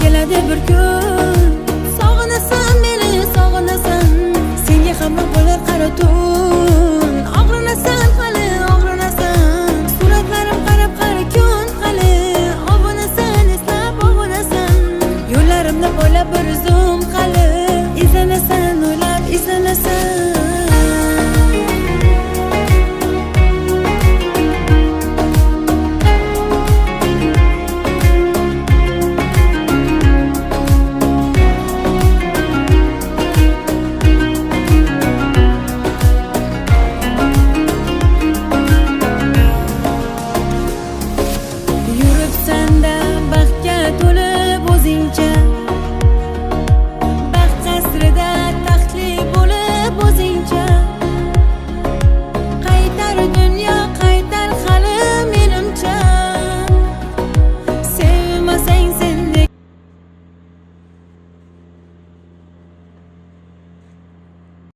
keladi bir kun, sog'inasan meni, sog'inasan, senga hamroh bo'lar qaro tun. Og'rinasan hali, og'rinasan, suratlarim qarab qara kun hali. Obunasan, eslab obunasan, yo'llarimni poylab bir zum hali. Izlanasan, o'ylab izlanasan. Yuribsan-da baxtga to'lib o'zingcha,